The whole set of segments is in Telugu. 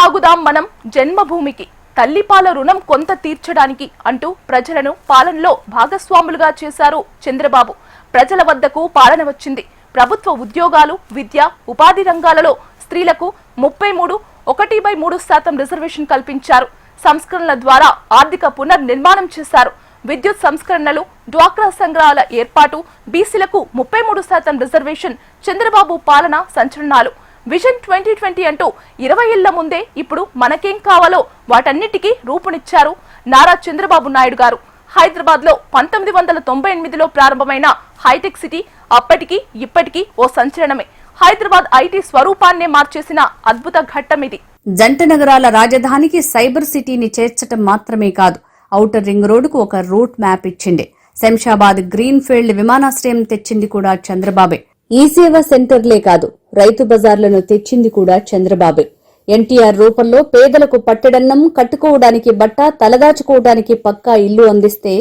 సాగుదాం మనం జన్మభూమికి, తల్లిపాల రుణం కొంత తీర్చడానికి అంటూ ప్రజలను పాలనలో భాగస్వాములుగా చేశారు చంద్రబాబు. ప్రజల వద్దకు పాలన వచ్చింది. ప్రభుత్వ ఉద్యోగాలు, విద్య, ఉపాధి రంగాలలో స్త్రీలకు 33.1/3% రిజర్వేషన్ కల్పించారు. సంస్కరణల ద్వారా ఆర్థిక పునర్నిర్మాణం చేశారు. విద్యుత్ సంస్కరణలు, డ్వాక్రా సంఘాల ఏర్పాటు, బీసీలకు 33% రిజర్వేషన్. చంద్రబాబు పాలన సంచలనాలు. విజన్ 2020 అంటూ 20 ఏళ్ల ముందే ఇప్పుడు మనకేం కావాలో వాటన్నిటికీ రూపునిచ్చారు నారా చంద్రబాబు నాయుడు గారు. హైదరాబాద్ లో 1998లో ప్రారంభమైన హైటెక్ సిటీ అప్పటికి ఇప్పటికీ ఓ సంచలనమే. హైదరాబాద్ ఐటీ స్వరూపాన్నే మార్చేసిన అద్భుత ఘట్టం ఇది. జంట నగరాల రాజధానికి సైబర్ సిటీని చేర్చడం మాత్రమే కాదు, ఔటర్ రింగ్ రోడ్డుకు ఒక రూట్ మ్యాప్ ఇచ్చింది. శంషాబాద్ గ్రీన్ ఫీల్డ్ విమానాశ్రయం తెచ్చింది కూడా చంద్రబాబే. ఈ సేవా సెంటర్లే కాదు, రైతు బజార్లను తెచ్చింది కూడా చంద్రబాబే. ఎన్టీఆర్ రూపంలో పేదలకు పట్టెడన్నం, కట్టుకోవడానికి బట్ట, తలదాచుకోవడానికి పక్కా ఇల్లు అందిస్తే,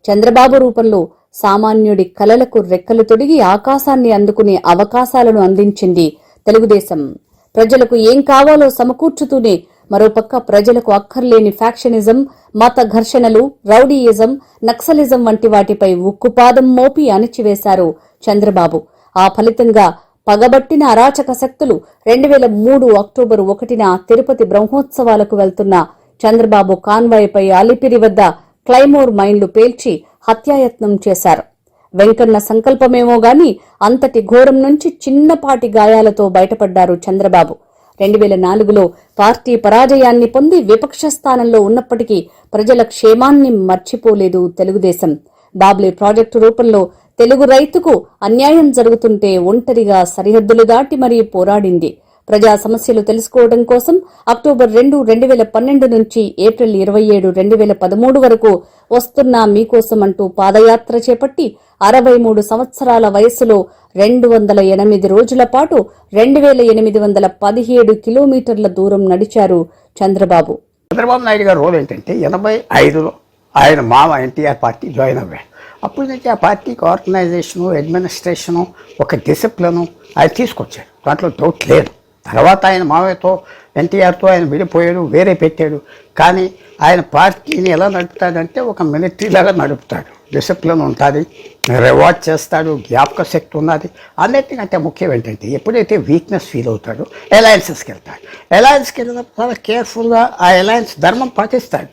చంద్రబాబు రూపంలో సామాన్యుడి కలలకు రెక్కలు తొడిగి ఆకాశాన్ని అందుకునే అవకాశాలను అందించింది తెలుగుదేశం. ప్రజలకు ఏం కావాలో సమకూర్చుతూనే మరోపక్క ప్రజలకు అక్కర్లేని ఫ్యాక్షనిజం, మత ఘర్షణలు, రౌడీయిజం, నక్సలిజం వంటి వాటిపై ఉక్కుపాదం మోపి అణిచివేశారు చంద్రబాబు. ఆ ఫలితంగా పగబట్టిన అరాచక శక్తులు 2003 అక్టోబర్ 1న తిరుపతి బ్రహ్మోత్సవాలకు వెళ్తున్న చంద్రబాబు కాన్వాయ్పై అలిపిరి వద్ద క్లైమోర్ మైన్లు పేల్చి హత్యాయత్నం చేశారు. వెంకన్న సంకల్పమేమో గాని అంతటి ఘోరం నుంచి చిన్నపాటి గాయాలతో బయటపడ్డారు చంద్రబాబు. 2004లో పార్టీ పరాజయాన్ని పొంది విపక్ష స్థానంలో ఉన్నప్పటికీ ప్రజల క్షేమాన్ని మర్చిపోలేదు తెలుగుదేశం. బాబ్లీ ప్రాజెక్టు రూపంలో తెలుగు రైతుకు అన్యాయం జరుగుతుంటే ఒంటరిగా సరిహద్దులు దాటి మరీ పోరాడింది. ప్రజా సమస్యలు తెలుసుకోవడం కోసం అక్టోబర్ 2, 2012 నుంచి ఏప్రిల్ 27, 2013 వరకు వస్తున్నా మీకోసం అంటూ పాదయాత్ర చేపట్టి 63 సంవత్సరాల వయస్సులో 208 రోజుల పాటు 2817 కిలోమీటర్ల దూరం నడిచారు చంద్రబాబు. చంద్రబాబు నాయుడు గారి రోల్ ఏంటంటే 85లో ఆయన మామ ఎన్టీఆర్ పార్టీ జాయిన్ అవ్వాడు. అప్పటి నుంచి ఆ పార్టీకి ఆర్గనైజేషను, అడ్మినిస్ట్రేషను, ఒక డిసిప్లిను ఆయన తీసుకొచ్చాడు. దాంట్లో డౌట్ లేదు. తర్వాత ఆయన మావయ్యతో ఎన్టీఆర్తో ఆయన విడిపోయాడు, వేరే పెట్టాడు. కానీ ఆయన పార్టీని ఎలా నడుపుతాడంటే ఒక మిలిటరీలాగా నడుపుతాడు. డిసిప్లిన్ ఉంటుంది, రివార్డ్ చేస్తాడు, జ్ఞాపక శక్తి ఉన్నది. అన్నిటికంటే ముఖ్యం ఏంటంటే ఎప్పుడైతే వీక్నెస్ ఫీల్ అవుతాడో అలయన్సెస్కి వెళ్తాడు. అలయన్స్కి వెళ్ళినప్పుడు చాలా కేర్ఫుల్గా ఆ అలయన్స్ ధర్మం పాటిస్తాడు.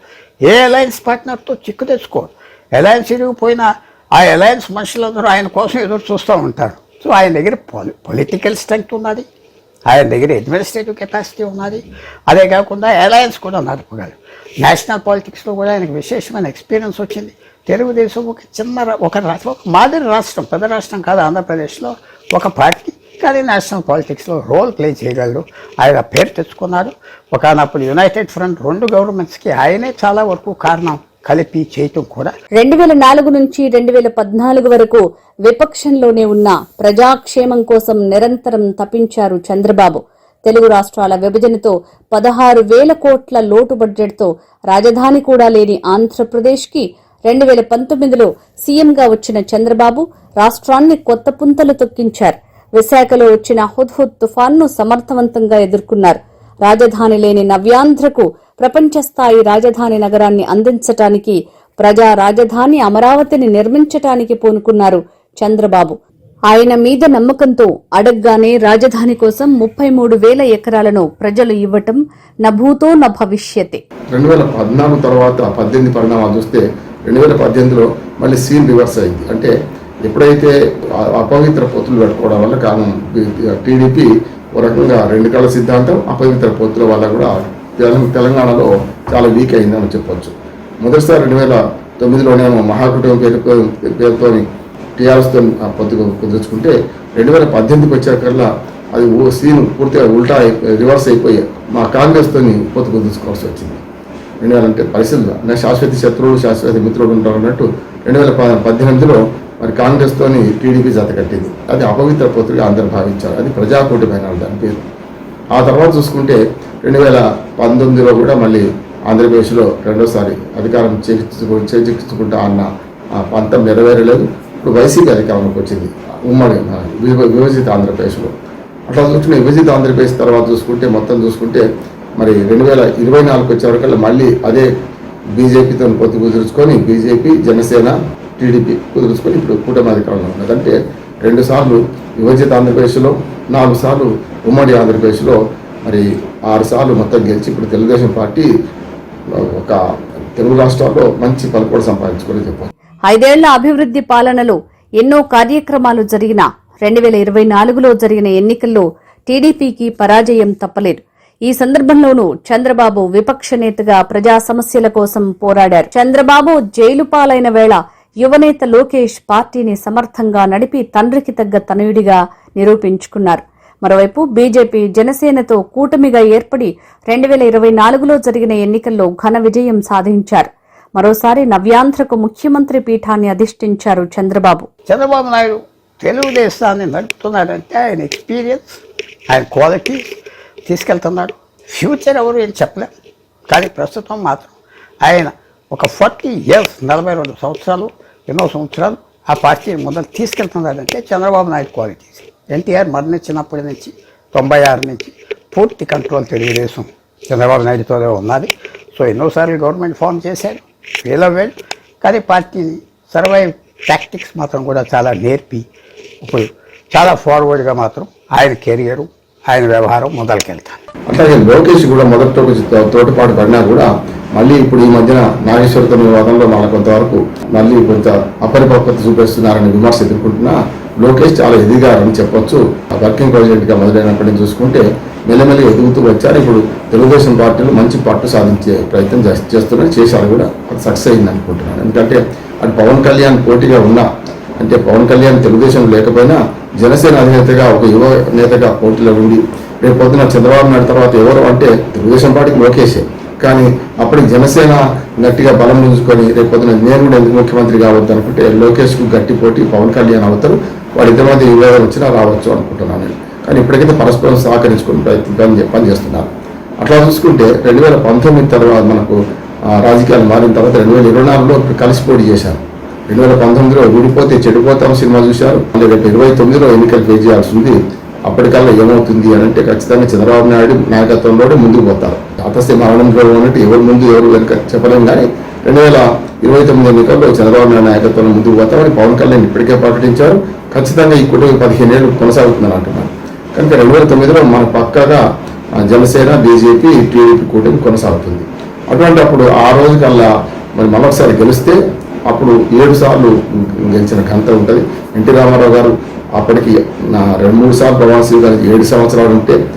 ఏ అలయన్స్ పార్ట్నర్తో చిక్కు తెచ్చుకోడు. అలయన్స్ ఇరిగిపోయినా ఆ అలయన్స్ మనుషులందరూ ఆయన కోసం ఎదురు చూస్తూ ఉంటారు. సో ఆయన దగ్గర పొలిటికల్ స్ట్రెంగ్త్ ఉన్నది, ఆయన దగ్గర అడ్మినిస్ట్రేటివ్ కెపాసిటీ ఉన్నది. అదే కాకుండా అలయన్స్ కూడా నడపగలరు. నేషనల్ పాలిటిక్స్లో కూడా ఆయనకు విశేషమైన ఎక్స్పీరియన్స్ వచ్చింది. తెలుగుదేశం ఒక మాదిరి రాష్ట్రం, పెద్ద రాష్ట్రం కాదు ఆంధ్రప్రదేశ్లో, ఒక పార్టీ కానీ నేషనల్ పాలిటిక్స్లో రోల్ ప్లే చేయగలరు. ఆయన పేరు తెచ్చుకున్నారు. ఒకనప్పుడు యునైటెడ్ ఫ్రంట్ 2 గవర్నమెంట్స్కి ఆయనే చాలా వరకు కారణం కలిపి చేయటం కూడా. 2004 నుంచి 2014 వరకు విపక్షంలోనే ఉన్న ప్రజాక్షేమం కోసం నిరంతరం తపించారు చంద్రబాబు. తెలుగు రాష్ట్రాల విభజనతో 16,000 కోట్ల లోటు బడ్జెట్తో రాజధాని కూడా లేని ఆంధ్రప్రదేశ్కి 2019లో సీఎంగా వచ్చిన చంద్రబాబు రాష్ట్రాన్ని కొత్త పుంతలు తొక్కించారు. విశాఖలో వచ్చిన హుద్హుద్ తుఫాన్ను సమర్థవంతంగా ఎదుర్కొన్నారు. రాజధాని లేని నవ్యాంధ్రకు ప్రపంచ స్థాయి రాజధాని నగరాన్ని అందించటానికి, ప్రజా రాజధాని అమరావతిని నిర్మించటానికి పూనుకున్నారు చంద్రబాబు. ఆయన మీద నమ్మకంతో అడగ్గానే రాజధాని కోసం 33,000 ఎకరాలను ప్రజలు ఇవ్వటం నభూతో న భవిష్యతే. 2014 తర్వాత 18 పరిణామాలు చూస్తే 2018లో మళ్ళీ సీన్ రివర్స్ అయింది. అంటే ఎప్పుడైతే అపవిత్ర పొత్తులు పెట్టుకోవడం వల్ల కారణం టీడీపీ ఒక రకంగా 2 కళ్ళ సిద్ధాంతం, అపవిత్ర పొత్తుల వల్ల కూడా తెలంగాణలో చాలా వీక్ అయిందని చెప్పొచ్చు. మొదటిసారి 2009లోనేమో మహాకుటుంబం పేరుతో టీఆర్ఎస్తో పొత్తు కుదుర్చుకుంటే 2018కి వచ్చేకల్లా అది సీన్ పూర్తిగా ఉల్టా రివర్స్ అయిపోయి మా కాంగ్రెస్తో పొత్తు కుదుర్చుకోవాల్సి వచ్చింది. 2000 అంటే పరిస్థితులు శాశ్వత శత్రువులు శాశ్వత మిత్రుడు ఉంటారు అన్నట్టు 2018లో మరి కాంగ్రెస్తో టీడీపీ జత కట్టింది. అది అపవిత్ర పొత్తుగా అందరూ భావించారు. అది ప్రజాకూటమైన దాని పేరు. ఆ తర్వాత చూసుకుంటే 2019లో కూడా మళ్ళీ ఆంధ్రప్రదేశ్లో రెండోసారి అధికారం చేజిక్కించుకుంటా అన్న పంతం నెరవేరలేదు. ఇప్పుడు వైసీపీ అధికారంలోకి వచ్చింది ఉమ్మడి విభజిత ఆంధ్రప్రదేశ్లో. అట్లా చూసుకుంటే విభజిత ఆంధ్రప్రదేశ్ తర్వాత చూసుకుంటే మొత్తం చూసుకుంటే మరి 2024 వచ్చేవరకల్లా మళ్ళీ అదే బీజేపీతో పొత్తు కుదుర్చుకొని బీజేపీ, జనసేన, టీడీపీ కుదుర్చుకొని ఇప్పుడు కూటమి అధికారంలో ఉన్నది. అంటే 2 సార్లు విభజిత ఆంధ్రప్రదేశ్లో, 4 సార్లు ఉమ్మడి ఆంధ్రప్రదేశ్లో, మరి 6 సార్లు మొత్తం గెలిచి ఇప్పుడు తెలుగుదేశం పార్టీ ఒక తెలుగు రాష్ట్రాల్లో మంచి పలుకుబడి సంపాదించుకొని చెప్పాలి. 5 ఏళ్ల అభివృద్ధి పాలనలో ఎన్నో కార్యక్రమాలు జరిగినా 2024లో జరిగిన ఎన్నికల్లో టీడీపీకి పరాజయం తప్పలేదు. ఈ సందర్భంలోనూ చంద్రబాబు విపక్ష నేతగా ప్రజా సమస్యల కోసం పోరాడారు. చంద్రబాబు జైలు పాలైన వేళ యువనేత లోకేష్ పార్టీని సమర్థంగా నడిపి తండ్రికి తగ్గ తనయుడిగా నిరూపించుకున్నారు. మరోవైపు బీజేపీ, జనసేనతో కూటమిగా ఏర్పడి 2024లో జరిగిన ఎన్నికల్లో ఘన విజయం సాధించారు. మరోసారి నవ్యాంధ్రకు ముఖ్యమంత్రి పీఠాన్ని అధిష్ఠించారు చంద్రబాబు. చంద్రబాబు నాయుడు తెలుగుదేశాన్ని నడుపుతున్నాడంటే ఆయన ఎక్స్పీరియన్స్, ఆయన క్వాలిటీ తీసుకెళ్తున్నాడు. ఫ్యూచర్ ఎవరు ఏం చెప్పలేం, కానీ ప్రస్తుతం మాత్రం ఆయన ఒక 40 years 42 సంవత్సరాలు, ఎన్నో సంవత్సరాలు ఆ పార్టీని మొదలు తీసుకెళ్తున్నాడంటే చంద్రబాబు నాయుడు క్వాలిటీస్. ఎన్టీఆర్ మరణించినప్పటి నుంచి 96 నుంచి పూర్తి కంట్రోల్ తెలుగుదేశం చంద్రబాబు నాయుడుతోనే ఉన్నది. సో ఎన్నోసార్లు గవర్నమెంట్ ఫామ్ చేశాడు, వేలవేళ్ళు, కానీ పార్టీని సర్వైవ్ టాక్టిక్స్ మాత్రం కూడా చాలా నేర్పి ఇప్పుడు చాలా ఫార్వర్డ్గా మాత్రం ఆయన కెరియరు, ఆయన వ్యవహారం మొదలుకెళ్తాను. అట్లాగే లోకేష్ కూడా మొదటితో తోటపాటు పడినా కూడా మళ్ళీ ఇప్పుడు ఈ మధ్యన నాగేశ్వరతో వివాదంలో మళ్ళీ కొంతవరకు మళ్ళీ కొంత అపరిపక్వత చూపిస్తున్నారని విమర్శ ఎదుర్కొంటున్నా లోకేష్ చాలా ఎదిగారని చెప్పొచ్చు. వర్కింగ్ ప్రెసిడెంట్గా మొదలైనప్పటి నుంచి చూసుకుంటే మెల్లమెల్లగా ఎదుగుతూ వచ్చారు. ఇప్పుడు తెలుగుదేశం పార్టీలో మంచి పట్టు సాధించే ప్రయత్నం చేస్తున్నారు, చేశారు కూడా. అది సక్సెస్ అయింది అనుకుంటున్నాను. ఎందుకంటే అటు పవన్ కళ్యాణ్ పోటీగా ఉన్నా, అంటే పవన్ కళ్యాణ్ తెలుగుదేశం లేకపోయినా జనసేన అధినేతగా ఒక యువ నేతగా పోటీలో ఉండి రేపు పొద్దున చంద్రబాబు నాయుడు తర్వాత ఎవరు అంటే తెలుగుదేశం పార్టీకి లోకేషే, కానీ అప్పటికి జనసేన గట్టిగా బలం పుంజుకొని రేపు పొద్దున నేను కూడా ఎందుకు ముఖ్యమంత్రి కావద్దు అనుకుంటే లోకేష్కు గట్టి పోటీ పవన్ కళ్యాణ్ అవుతారు. వాడిద్దరి మధ్య వివాదం వచ్చినా రావచ్చు అనుకుంటున్నాను నేను. కానీ ఇప్పటికైతే పరస్పరం సహకరించుకుని పని చేస్తున్నారు. అట్లా చూసుకుంటే 2019 తర్వాత మనకు రాజకీయాలు మారిన తర్వాత 2024లో కలిసి పోటీ చేశారు. 2019లో విడిపోతే చెడిపోతాం సినిమా చూశారు. మళ్ళీ రేపు 29లో ఎన్నికలు ఫేస్ చేయాల్సి ఉంది. అప్పటికల్లా ఏమవుతుంది అని అంటే ఖచ్చితంగా చంద్రబాబు నాయుడు నాయకత్వంలోనే ముందుకు పోతారు. అతస్తే మరణంలో ఉన్నట్టు ఎవరు ముందు ఎవరు వెనుక చెప్పలేం, కానీ 2029 ఎన్నికల్లో చంద్రబాబు నాయుడు నాయకత్వంలో ముందుకు పోతామని పవన్ కళ్యాణ్ ఇప్పటికే ప్రకటించారు. ఖచ్చితంగా ఈ కుటుంబం 15 ఏళ్ళు కొనసాగుతుందని అంటున్నారు. కనుక 2029లో మన పక్కగా జనసేన, బీజేపీ, టీడీపీ కూటమి కొనసాగుతుంది. అటువంటి అప్పుడు ఆ రోజు కల్లా మరి మరొకసారి గెలిస్తే అప్పుడు 7 సార్లు గెలిచిన ఘనత ఉంటుంది. ఎన్టీ రామారావు గారు అప్పటికి 2-3 సార్లు ప్రవాసీ గారికి 7 సంవత్సరాలు ఉంటే